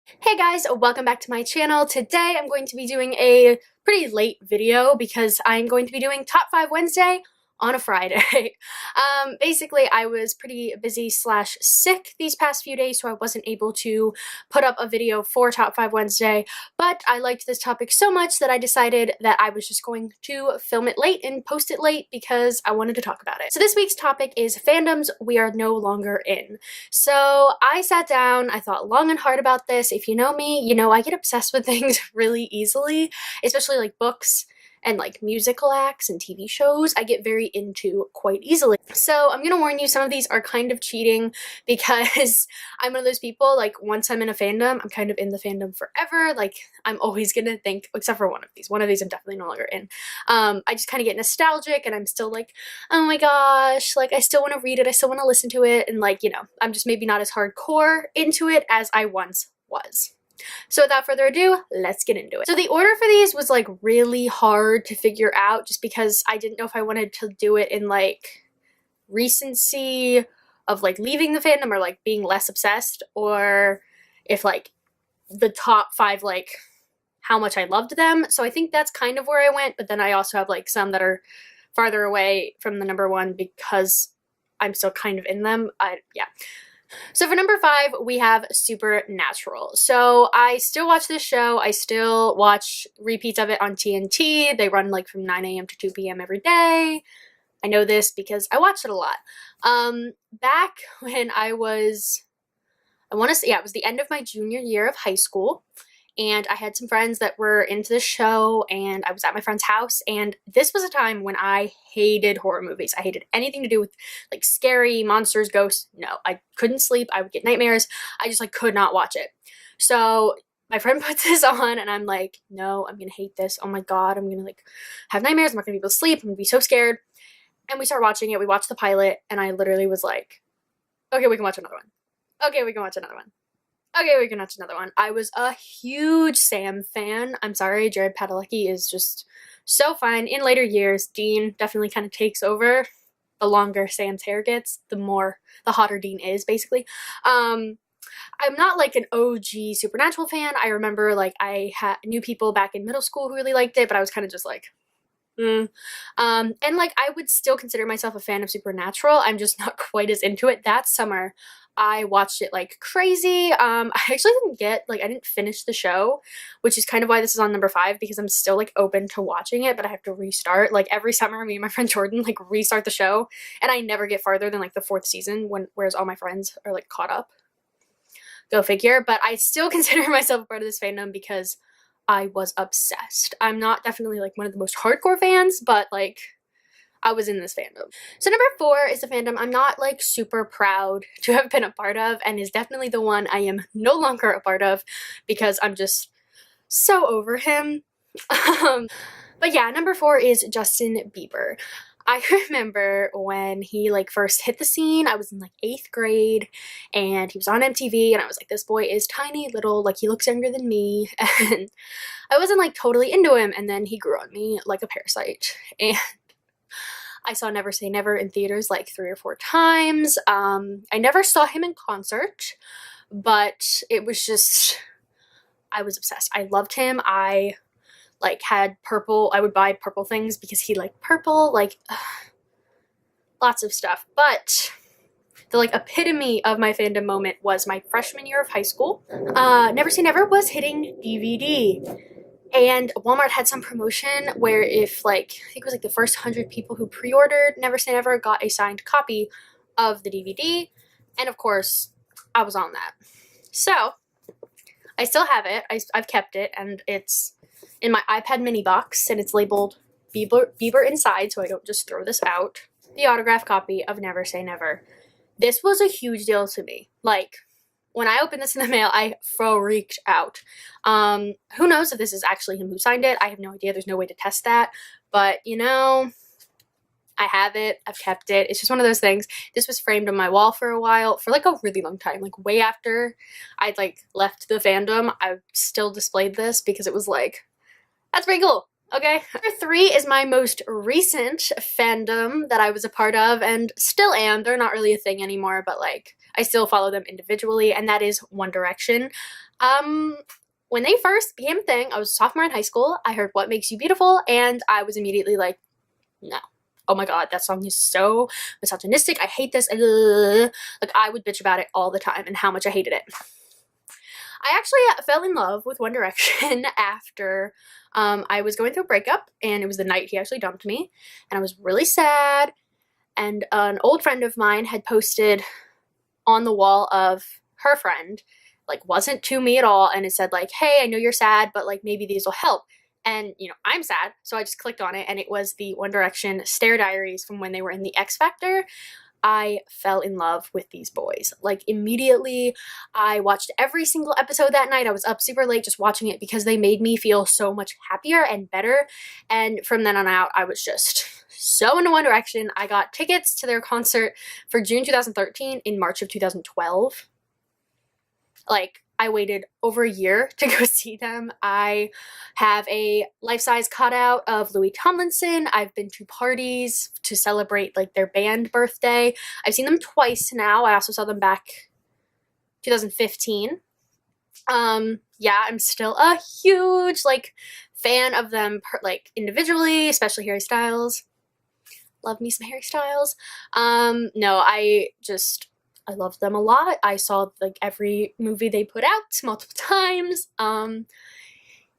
Hey guys, welcome back to my channel. Today I'm going to be doing a pretty late video because I'm going to be doing Top 5 Wednesday on a Friday. Basically, I was pretty busy slash sick these past few days, so I wasn't able to put up a video for Top 5 Wednesday, but I liked this topic so much that I decided that I was just going to film it late and post it late because I wanted to talk about it. So this week's topic is fandoms we are no longer in. So I sat down, I thought long and hard about this. If you know me, you know I get obsessed with things really easily, especially like books and like musical acts and TV shows. I get very into quite easily. So I'm gonna warn you, some of these are kind of cheating because I'm one of those people, like once I'm in a fandom, I'm kind of in the fandom forever. Like I'm always gonna think, except for one of these I'm definitely no longer in. I just kind of get nostalgic and I'm still like, oh my gosh, like I still want to read it, I still want to listen to it, and like, you know, I'm just maybe not as hardcore into it as I once was. So without further ado, let's get into it. So the order for these was like really hard to figure out just because I didn't know if I wanted to do it in like recency of like leaving the fandom or like being less obsessed, or if like the top 5 like how much I loved them. So I think that's kind of where I went, but then I also have like some that are farther away from the number 1 because I'm still kind of in them. Yeah. So for number 5, we have Supernatural. So I still watch this show. I still watch repeats of it on TNT. They run like from 9 a.m. to 2 p.m. every day. I know this because I watched it a lot. Back when I want to say, yeah, it was the end of my junior year of high school. And I had some friends that were into the show, and I was at my friend's house, and this was a time when I hated horror movies. I hated anything to do with like scary monsters, ghosts. No, I couldn't sleep. I would get nightmares. I just like could not watch it. So my friend puts this on and I'm like, no, I'm gonna hate this. Oh my god, I'm gonna like have nightmares. I'm not gonna be able to sleep. I'm gonna be so scared. And we start watching it. We watched the pilot, and I literally was like, okay, we can watch another one. Okay, we can watch another one. Okay, we can watch another one. I was a huge Sam fan. I'm sorry, Jared Padalecki is just so fun. In later years, Dean definitely kind of takes over. The longer Sam's hair gets, the hotter Dean is, basically. I'm not like an OG Supernatural fan. I remember like I knew people back in middle school who really liked it, but I was kind of just like, and like I would still consider myself a fan of Supernatural. I'm just not quite as into it. That summer I watched it like crazy. I actually I didn't finish the show, which is kind of why this is on number 5, because I'm still like open to watching it, but I have to restart. Like every summer, me and my friend Jordan like restart the show, and I never get farther than like the 4th season, whereas all my friends are like caught up. Go figure. But I still consider myself a part of this fandom because I was obsessed. I'm not definitely like one of the most hardcore fans, but like I was in this fandom. So number 4 is a fandom I'm not like super proud to have been a part of, and is definitely the one I am no longer a part of because I'm just so over him. But yeah, number 4 is Justin Bieber. I remember when he like first hit the scene. I was in like 8th grade and he was on MTV, and I was like, this boy is tiny little, like he looks younger than me, and I wasn't like totally into him, and then he grew on me like a parasite. And I saw Never Say Never in theaters like 3 or 4 times. I never saw him in concert, but it was just, I was obsessed. I loved him. I like had purple, I would buy purple things because he liked purple, like lots of stuff. But the like epitome of my fandom moment was my freshman year of high school. Never Say Never was hitting DVD. And Walmart had some promotion where if like, I think it was like the first 100 people who pre-ordered Never Say Never got a signed copy of the DVD. And of course, I was on that. So, I still have it. I've kept it, and it's in my iPad mini box, and it's labeled Bieber inside, so I don't just throw this out. The autographed copy of Never Say Never. This was a huge deal to me. Like, when I opened this in the mail, I freaked out. Who knows if this is actually him who signed it? I have no idea. There's no way to test that. But, you know, I have it. I've kept it. It's just one of those things. This was framed on my wall for a while, for like a really long time. Like way after I'd like left the fandom, I still displayed this because it was like, that's pretty cool. Okay. Number 3 is my most recent fandom that I was a part of and still am. They're not really a thing anymore, but like, I still follow them individually, and that is One Direction. When they first became a thing, I was a sophomore in high school. I heard What Makes You Beautiful, and I was immediately like, no. Oh my god, that song is so misogynistic. I hate this. Like, I would bitch about it all the time and how much I hated it. I actually fell in love with One Direction after I was going through a breakup, and it was the night he actually dumped me, and I was really sad, and an old friend of mine had posted on the wall of her friend, like, wasn't to me at all, and it said, like, hey, I know you're sad, but, like, maybe these will help. And, you know, I'm sad, so I just clicked on it, and it was the One Direction Stare Diaries from when they were in the X Factor. I fell in love with these boys. Like, immediately. I watched every single episode that night. I was up super late just watching it because they made me feel so much happier and better. And from then on out, I was just so into One Direction. I got tickets to their concert for June 2013 in March of 2012. Like, I waited over a year to go see them. I have a life-size cutout of Louis Tomlinson. I've been to parties to celebrate, like, their band birthday. I've seen them twice now. I also saw them back 2015. Yeah, I'm still a huge, like, fan of them, like, individually, especially Harry Styles. Love me some Harry Styles. No, I loved them a lot. I saw, like, every movie they put out multiple times.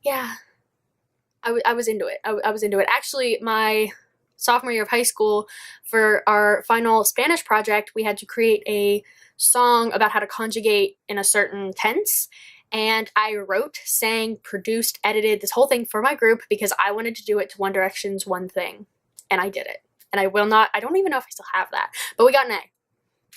Yeah, I was into it. I was into it. Actually, my sophomore year of high school, for our final Spanish project, we had to create a song about how to conjugate in a certain tense. And I wrote, sang, produced, edited this whole thing for my group because I wanted to do it to One Direction's One Thing. And I did it. And I don't even know if I still have that, but we got an A.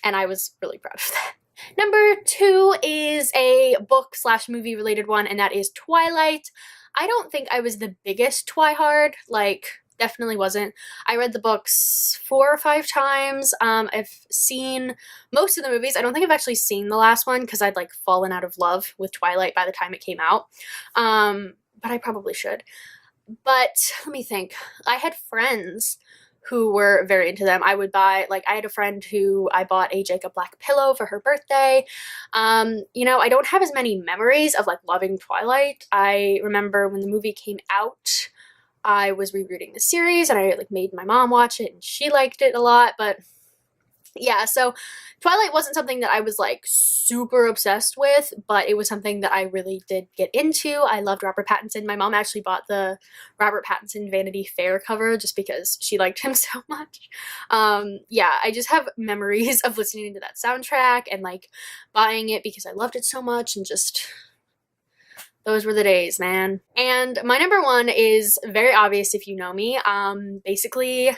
And I was really proud of that. Number 2 is a book/movie related one, and that is Twilight. I don't think I was the biggest Twihard, like, definitely wasn't. I read the books 4 or 5 times. I've seen most of the movies. I don't think I've actually seen the last one because I'd, like, fallen out of love with Twilight by the time it came out. But I probably should. But let me think. I had friends who were very into them. I would buy, like, I had a friend who I bought a Jacob Black pillow for her birthday. You know, I don't have as many memories of, like, loving Twilight. I remember when the movie came out, I was rereading the series, and I, like, made my mom watch it, and she liked it a lot, but yeah, so Twilight wasn't something that I was, like, super obsessed with, but it was something that I really did get into. I loved Robert Pattinson. My mom actually bought the Robert Pattinson Vanity Fair cover just because she liked him so much. Yeah, I just have memories of listening to that soundtrack and, like, buying it because I loved it so much, and just, those were the days, man. And my number 1 is very obvious if you know me. Basically,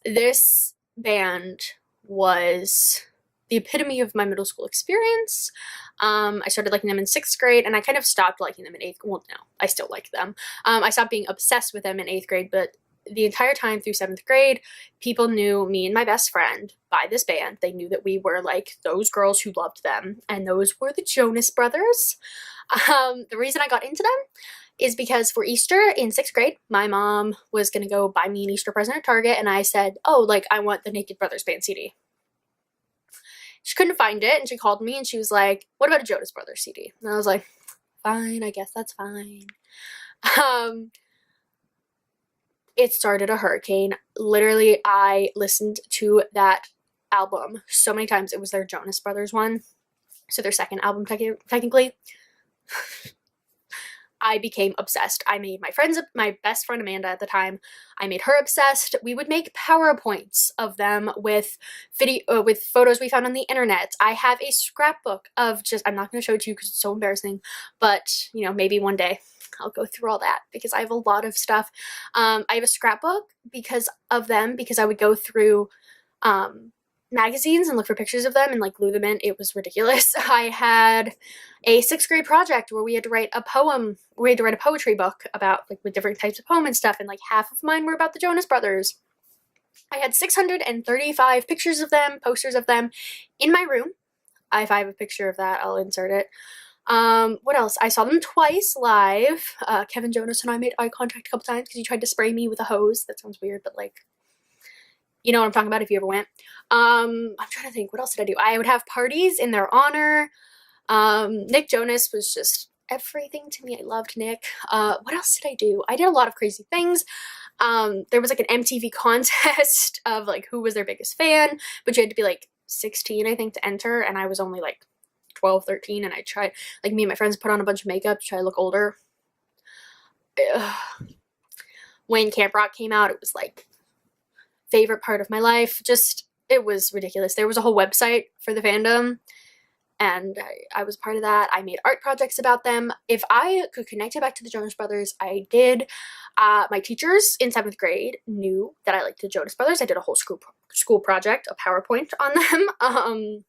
this band was the epitome of my middle school experience. I started liking them in 6th grade, and I kind of stopped liking them in 8th. Well, no, I still like them. I stopped being obsessed with them in 8th grade, but the entire time through 7th grade, people knew me and my best friend by this band. They knew that we were, like, those girls who loved them, and those were the Jonas Brothers. The reason I got into them is because for Easter in 6th grade, my mom was going to go buy me an Easter present at Target, and I said, oh, like, I want the Naked Brothers Band CD. She couldn't find it, and she called me, and she was like, what about a Jonas Brothers CD? And I was like, fine, I guess that's fine. It started a hurricane. Literally, I listened to that album so many times. It was their Jonas Brothers one, so their second album technically. I became obsessed. I made my best friend Amanda at the time, I made her obsessed. We would make PowerPoints of them with photos we found on the internet. I have a scrapbook of just, I'm not going to show it to you because it's so embarrassing, but, you know, maybe one day I'll go through all that because I have a lot of stuff. I have a scrapbook because of them, because I would go through magazines and look for pictures of them and, like, glue them in. It was ridiculous. I had a 6th grade project where we had to write a poem. We had to write a poetry book about, like, with different types of poem and stuff, and, like, half of mine were about the Jonas Brothers. I had 635 pictures of them, posters of them in my room. If I have a picture of that, I'll insert it. What else? I saw them twice live. Kevin Jonas and I made eye contact a couple times because he tried to spray me with a hose. That sounds weird, but, like, You know what I'm talking about if you ever went. I'm trying to think, what else did I do? I would have parties in their honor. Nick Jonas was just everything to me. I loved Nick. What else did I do? I did a lot of crazy things. There was like an MTV contest of like who was their biggest fan, but you had to be like 16, I think, to enter, and I was only like 12, 13, and I tried, like, me and my friends put on a bunch of makeup to try to look older. Ugh. When Camp Rock came out, it was like favorite part of my life. Just, it was ridiculous. There was a whole website for the fandom, and I was part of that. I made art projects about them. If I could connect it back to the Jonas Brothers, I did. My teachers in 7th grade knew that I liked the Jonas Brothers. I did a whole school project, a PowerPoint on them.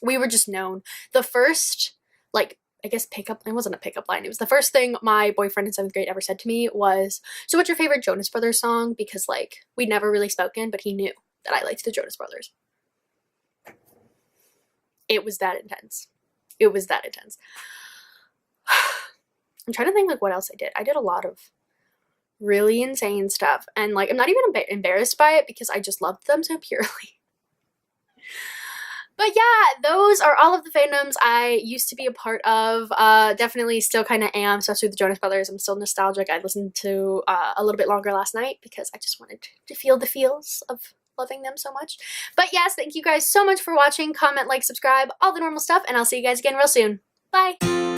We were just known. The first, like, I guess pickup, it wasn't a pickup line. It was the first thing my boyfriend in 7th grade ever said to me was, so what's your favorite Jonas Brothers song? Because, like, we'd never really spoken, but he knew that I liked the Jonas Brothers. It was that intense. It was that intense. I'm trying to think, like, what else I did. I did a lot of really insane stuff. And, like, I'm not even embarrassed by it because I just loved them so purely. But yeah, those are all of the fandoms I used to be a part of. Definitely still kind of am, especially with the Jonas Brothers. I'm still nostalgic. I listened to a little bit longer last night because I just wanted to feel the feels of loving them so much. But yes, thank you guys so much for watching. Comment, like, subscribe, all the normal stuff, and I'll see you guys again real soon. Bye!